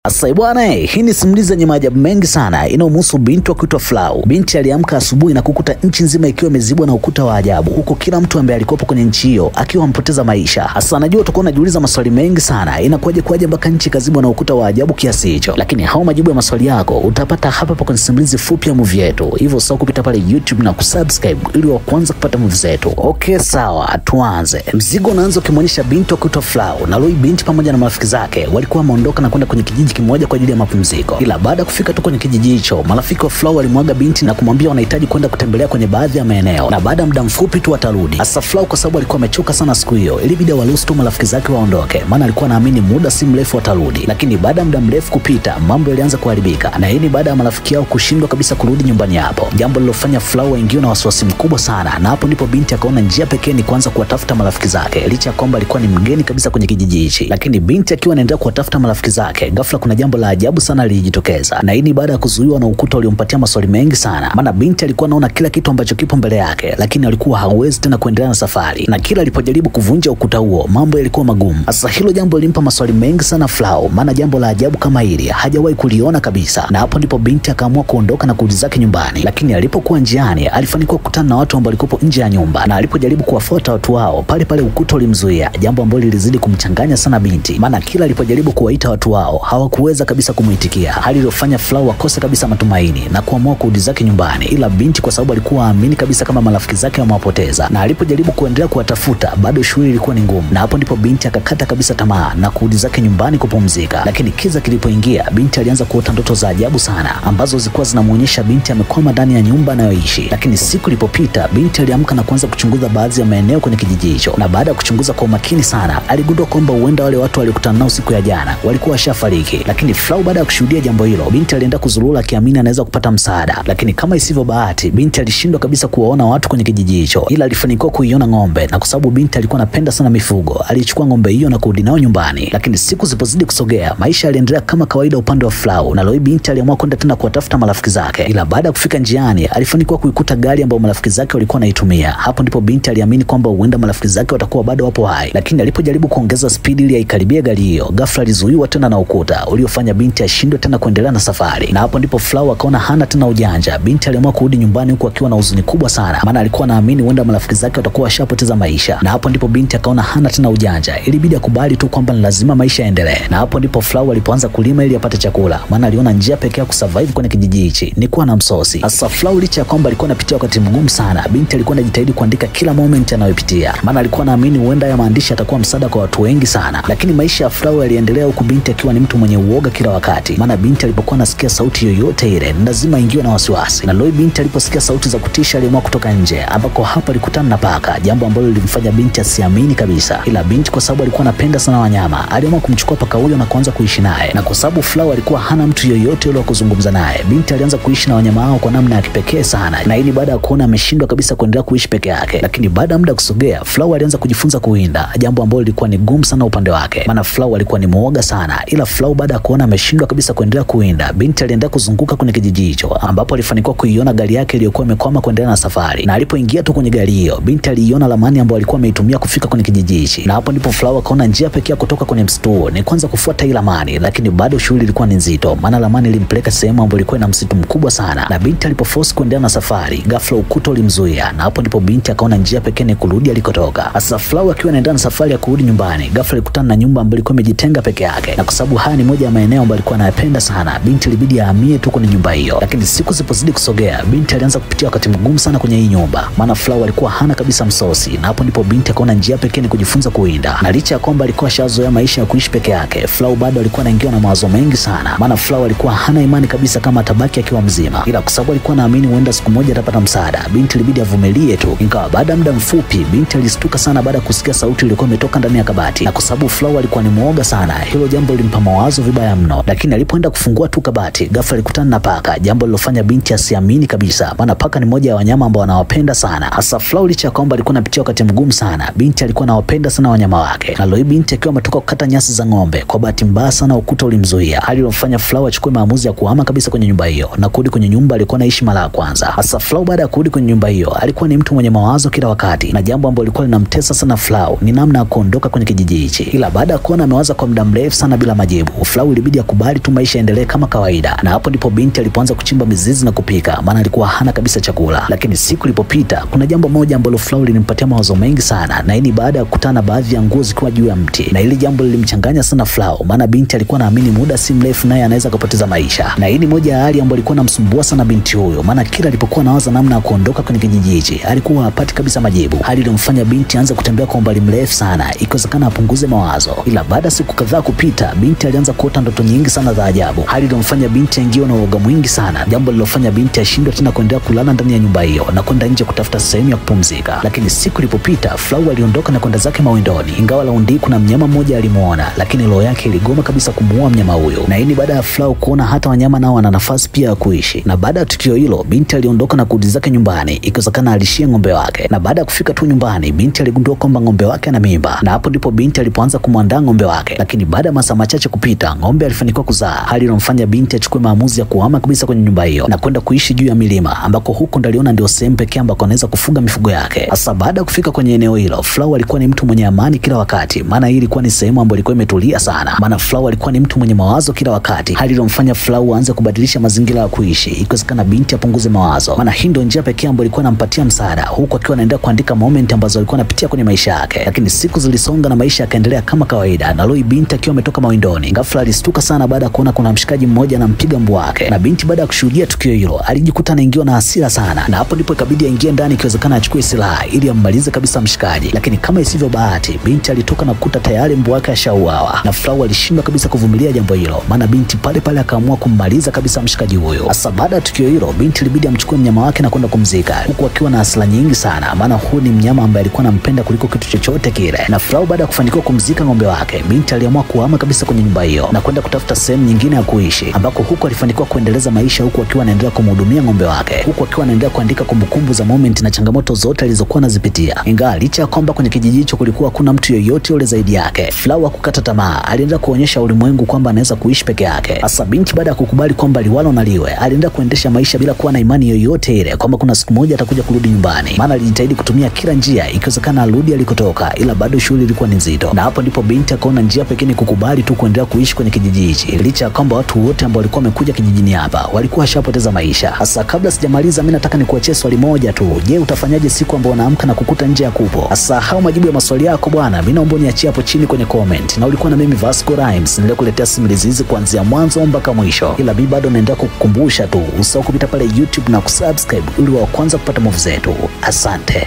Asai bwana, hii ni simulizi yenye maajabu mengi sana inayomhusu binti wa kuitwa Flau. Binti aliamka asubuhi na kukuta nchi nzima ikiwa imezibwa na ukuta wa ajabu, huko kila mtu ambaye alikuwa kwenye nchi hiyo akiwa ampoteza maisha. Hasa najua utakuwa unajiuliza maswali mengi sana, inakuwaje mpaka nchi kazibwa na ukuta wa ajabu kiasi hicho? Lakini hao majibu ya maswali yako utapata hapa kwenye simulizi fupi ya movie yetu. Hivyo usahau kupita pale YouTube na kusubscribe ili wa kwanza kupata movie zetu. Okay, sawa, tuanze. Mzigo unaanza ukimwonyesha binti wa kuitwa Flau na Loi. Binti pamoja na marafiki zake walikuwa wameondoka na kwenda kwenye kijiji kimoja kwa ajili ya mapumziko. Ila baada ya kufika tu kwenye kijiji hicho, marafiki wa Flau walimwaga binti na kumwambia wanahitaji kwenda kutembelea kwenye baadhi ya maeneo na baada ya muda mfupi tu watarudi. Hasa Flau kwa sababu alikuwa amechoka sana siku hiyo, ilibidi waruhusu tu marafiki zake waondoke, maana alikuwa anaamini muda si mrefu watarudi. Lakini baada ya muda mrefu kupita, mambo yalianza kuharibika, na hii ni baada ya marafiki yao kushindwa kabisa kurudi nyumbani hapo, jambo lilofanya Flau aingiwe na wasiwasi mkubwa sana. Na hapo ndipo binti akaona njia pekee ni kuanza kuwatafuta marafiki zake, licha ya kwamba alikuwa ni mgeni kabisa kwenye kijiji hichi. Lakini binti akiwa anaendelea kuwatafuta marafiki zake, ghafla kuna jambo la ajabu sana lilijitokeza, na hii ni baada ya kuzuiwa na ukuta uliompatia maswali mengi sana. Maana binti alikuwa anaona kila kitu ambacho kipo mbele yake, lakini alikuwa hawezi tena kuendelea na safari, na kila alipojaribu kuvunja ukuta huo mambo yalikuwa magumu. Sasa hilo jambo lilimpa maswali mengi sana Flau, maana jambo la ajabu kama hili hajawahi kuliona kabisa. Na hapo ndipo binti akaamua kuondoka na kurudi zake nyumbani. Lakini alipokuwa njiani alifanikiwa kukutana na watu ambao walikuwa nje ya nyumba, na alipojaribu kuwafuata watu hao, pale pale ukuta ulimzuia, jambo ambalo lilizidi kumchanganya sana binti, maana kila alipojaribu kuwaita watu hao hawakuweza kabisa kumuitikia, hali iliyofanya Flau akose kabisa matumaini na kuamua kurudi zake nyumbani. Ila binti kwa sababu alikuwa aamini kabisa kama marafiki zake wamewapoteza, na alipojaribu kuendelea kuwatafuta bado shughuli ilikuwa ni ngumu, na hapo ndipo binti akakata kabisa tamaa na kurudi zake nyumbani kupumzika. Lakini kiza kilipoingia, binti alianza kuota ndoto za ajabu sana ambazo zilikuwa zinamuonyesha binti amekwama ndani ya nyumba anayoishi. Lakini siku ilipopita, binti aliamka na kuanza kuchunguza baadhi ya maeneo kwenye kijiji hicho, na baada ya kuchunguza kwa umakini sana aligundua kwamba huenda wale watu waliokutana nao siku ya jana walikuwa washafariki. Lakini Flau baada ya kushuhudia jambo hilo, binti alienda kuzurura akiamini anaweza kupata msaada. Lakini kama isivyo bahati, binti alishindwa kabisa kuwaona watu kwenye kijiji hicho, ila alifanikiwa kuiona ng'ombe, na kwa sababu binti alikuwa anapenda sana mifugo, alichukua ng'ombe hiyo na kurudi nao nyumbani. Lakini siku zilipozidi kusogea, maisha yaliendelea kama kawaida upande wa Flau, na Loi binti aliamua kwenda tena kuwatafuta marafiki zake. Ila baada ya kufika njiani alifanikiwa kuikuta gari ambayo marafiki zake walikuwa wanaitumia. Hapo ndipo binti aliamini kwamba huenda marafiki zake watakuwa bado wapo hai. Lakini alipojaribu kuongeza spidi ili aikaribie gari hiyo, ghafla alizuiwa tena na ukuta uliofanya binti ashindwe tena kuendelea na safari. Na hapo ndipo Flau akaona hana tena ujanja. Binti aliamua kurudi nyumbani huku akiwa na huzuni kubwa sana, maana alikuwa anaamini huenda marafiki zake watakuwa washapoteza maisha. Na hapo ndipo binti akaona hana tena ujanja, ilibidi akubali tu kwamba ni lazima maisha yaendelee. Na hapo ndipo Flau alipoanza kulima ili apate chakula, maana aliona njia pekee ya kusurvive kwenye kijiji hichi ni kuwa na msosi. Sasa Flau licha ya kwamba alikuwa anapitia wakati mgumu sana, binti alikuwa anajitahidi kuandika kila moment anayopitia, maana alikuwa anaamini huenda ya maandishi atakuwa msaada kwa watu wengi sana. Lakini maisha ya Flau yaliendelea huku binti akiwa ni mtu mwenye uoga kila wakati, maana binti alipokuwa anasikia sauti yoyote ile lazima ingiwe na wasiwasi. Na Loi binti aliposikia sauti za kutisha aliamua kutoka nje, ambako hapo alikutana na paka, jambo ambalo lilimfanya binti asiamini kabisa. Ila binti kwa sababu alikuwa anapenda sana wanyama, aliamua kumchukua paka huyo na kuanza kuishi naye. Na kwa sababu Flau alikuwa hana mtu yoyote yule wa kuzungumza naye, binti alianza kuishi na wanyama hao kwa namna ya kipekee sana, na hii baada ya kuona ameshindwa kabisa kuendelea kuishi peke yake. Lakini baada ya muda kusogea, Flau alianza kujifunza kuwinda, jambo ambalo lilikuwa ni gumu sana upande wake, maana Flau alikuwa ni muoga sana. Ila Flau baada ya kuona ameshindwa kabisa kuendelea kuwinda, binti aliendelea kuzunguka kwenye kijiji hicho, ambapo alifanikiwa kuiona gari yake iliyokuwa imekwama kuendelea na safari. Na alipoingia tu kwenye gari hiyo, binti aliiona ramani ambayo alikuwa ameitumia kufika kwenye kijiji hichi. Na hapo ndipo Flau akaona njia pekee kutoka kwenye msitu ni kwanza kufuata hii ramani. Lakini bado shughuli ilikuwa ni nzito, maana ramani ilimpeleka sehemu ambayo ilikuwa ina msitu mkubwa sana, na binti alipoforce kuendelea na safari, ghafla ukuta ulimzuia, na hapo ndipo binti akaona njia pekee ni kurudi alikotoka. Sasa Flau akiwa anaendelea na safari ya kurudi nyumbani, ghafla alikutana na nyumba ambayo ilikuwa imejitenga peke yake, na kwa sababu haya ni moja ya maeneo ambayo alikuwa anayapenda sana, binti ilibidi ahamie tu kwenye nyumba hiyo. Lakini siku zilipozidi kusogea, binti alianza kupitia wakati mgumu sana kwenye hii nyumba, maana Flau alikuwa hana kabisa msosi. Na hapo ndipo binti akaona njia pekee ni kujifunza kuwinda, na licha ya kwamba alikuwa ashazoea maisha ya kuishi peke yake, Flau bado alikuwa anaingiwa na mawazo mengi sana, maana Flau alikuwa hana imani kabisa kama atabaki akiwa mzima. Ila kwa sababu alikuwa anaamini huenda siku moja atapata msaada, binti ilibidi avumilie tu. Ingawa baada ya muda mfupi binti alistuka sana baada ya kusikia sauti iliyokuwa imetoka ndani ya kabati, na kwa sababu Flau alikuwa ni muoga sana, hilo jambo lilimpa mawazo vibaya mno. Lakini alipoenda kufungua tu kabati, ghafla alikutana na paka, jambo lilofanya binti asiamini kabisa, maana paka ni moja ya wanyama ambao anawapenda sana. Hasa Flau licha ya kwamba alikuwa anapitia wakati mgumu sana, binti alikuwa anawapenda sana wanyama wake. Na Loi binti akiwa ametoka kukata nyasi za ng'ombe, kwa bahati mbaya sana ukuta ulimzuia, hali iliyomfanya Flau achukue maamuzi ya kuhama kabisa kwenye nyumba hiyo na kurudi kwenye nyumba alikuwa anaishi mara ya kwanza. Hasa Flau baada ya kurudi kwenye nyumba hiyo alikuwa ni mtu mwenye mawazo kila wakati, na jambo ambalo lilikuwa linamtesa sana Flau ni namna ya kuondoka kwenye kijiji hichi. Ila baada ya kuona amewaza kwa muda mrefu sana bila majibu, Flau ilibidi akubali tu maisha yaendelee kama kawaida, na hapo ndipo binti alipoanza kuchimba mizizi na kupika, maana alikuwa hana kabisa chakula. Lakini siku ilipopita, kuna jambo moja ambalo Flau linimpatia mawazo mengi sana, na hii ni baada ya kukutana baadhi ya nguo zikiwa juu ya mti, na hili jambo lilimchanganya sana Flau, maana binti alikuwa anaamini muda si mrefu naye anaweza kupoteza maisha, na hii ni moja ya hali ambayo ilikuwa inamsumbua sana binti huyo, maana kila alipokuwa anawaza namna ya kuondoka kwenye kijiji hichi alikuwa hapati kabisa majibu, hali iliyomfanya binti aanze kutembea kwa umbali mrefu sana, ikiwezekana apunguze mawazo. Ila baada ya siku kadhaa kupita, binti alianza kuota ndoto nyingi sana za ajabu, hali iliyomfanya binti aingiwe na uoga mwingi sana, jambo lilofanya binti ashindwe tena kuendelea kulala ndani ya nyumba hiyo na kwenda nje kutafuta sehemu ya kupumzika. Lakini siku ilipopita, Flau aliondoka na kwenda zake mawindoni, ingawa laundi kuna mnyama mmoja alimuona, lakini roho yake iligoma kabisa kumuua mnyama huyo, na hii ni baada ya Flau kuona hata wanyama nao wana nafasi pia ya kuishi. Na baada ya tukio hilo, binti aliondoka na kurudi zake nyumbani, ikiwezekana alishia ng'ombe wake, na baada ya kufika tu nyumbani, binti aligundua kwamba ng'ombe wake ana mimba, na hapo ndipo binti alipoanza kumwandaa ng'ombe wake. Lakini baada ya masaa machache kupita, ng'ombe alifanikiwa kuzaa, hali iliyomfanya binti achukue maamuzi ya kuhama kabisa kwenye nyumba hiyo na kwenda kuishi juu ya milima, ambako huko ndo aliona ndio sehemu pekee ambako anaweza kufuga mifugo yake. Hasa baada ya kufika kwenye eneo hilo, Flau alikuwa ni mtu mwenye amani kila wakati, maana hii ilikuwa ni sehemu ambayo ilikuwa imetulia sana, maana Flau alikuwa ni mtu mwenye mawazo kila wakati, hali iliyomfanya Flau aanze kubadilisha mazingira ya kuishi, ikiwezekana binti apunguze mawazo, maana hii ndio njia pekee ambayo ilikuwa inampatia msaada, huku akiwa anaendelea kuandika moment ambazo alikuwa anapitia kwenye maisha yake. Lakini siku zilisonga na maisha yakaendelea kama kawaida, na leo binti akiwa ametoka mawindoni, ghafla alistuka sana baada ya kuona kuna mshikaji mmoja anampiga mbwa wake, na binti baada ya kushuhudia tukio hilo alijikuta anaingiwa na hasira sana, na hapo ndipo ikabidi aingie ndani, ikiwezekana achukue silaha ili ammalize kabisa mshikaji. Lakini kama isivyo bahati, binti alitoka na kukuta tayari mbwa wake ashauawa, na Flau alishindwa kabisa kuvumilia jambo hilo, maana binti pale pale akaamua kummaliza kabisa mshikaji huyo. Hasa baada ya tukio hilo, binti ilibidi amchukue mnyama wake na kwenda kumzika, huku akiwa na hasira nyingi sana, maana huyu ni mnyama ambaye alikuwa anampenda kuliko kitu chochote kile. Na Flau baada ya kufanikiwa kumzika ng'ombe wake, binti aliamua kuhama kabisa kwenye nyumba hiyo na kwenda kutafuta sehemu nyingine ya kuishi, ambako huko alifanikiwa kuendeleza maisha, huku akiwa anaendelea kumhudumia ng'ombe wake, huku akiwa anaendelea kuandika kumbukumbu za moment na changamoto zote alizokuwa anazipitia. Ingawa licha ya kwamba kwenye kijiji hicho kulikuwa hakuna mtu yoyote yule zaidi yake, Flau hakukata tamaa, aliendelea kuonyesha ulimwengu kwamba anaweza kuishi peke yake. Hasa binti baada ya kukubali kwamba liwalo na liwe, aliendelea kuendesha maisha bila kuwa na imani yoyote ile kwamba kuna siku moja atakuja kurudi nyumbani, maana alijitahidi kutumia kila njia ikiwezekana arudi alikotoka, ila bado shughuli ilikuwa ni nzito. Na hapo ndipo binti akaona njia pekee ni kukubali tu kuendelea kuishi kwenye kijiji hichi, licha ya kwamba watu wote ambao walikuwa wamekuja kijijini hapa walikuwa washapoteza maisha. Hasa kabla sijamaliza, mimi nataka nikuachie swali moja tu. Je, utafanyaje siku ambayo unaamka na kukuta nje ya kupo? Hasa hao majibu ya maswali yako bwana, mimi naomba niachie hapo chini kwenye comment. Na ulikuwa na mimi Vasco Rhymes, nilikuletea simulizi hizi kuanzia mwanzo mpaka mwisho, ila mimi bado naendelea kukukumbusha tu usahau kupita pale YouTube na kusubscribe ili wa kwanza kupata movie zetu. Asante.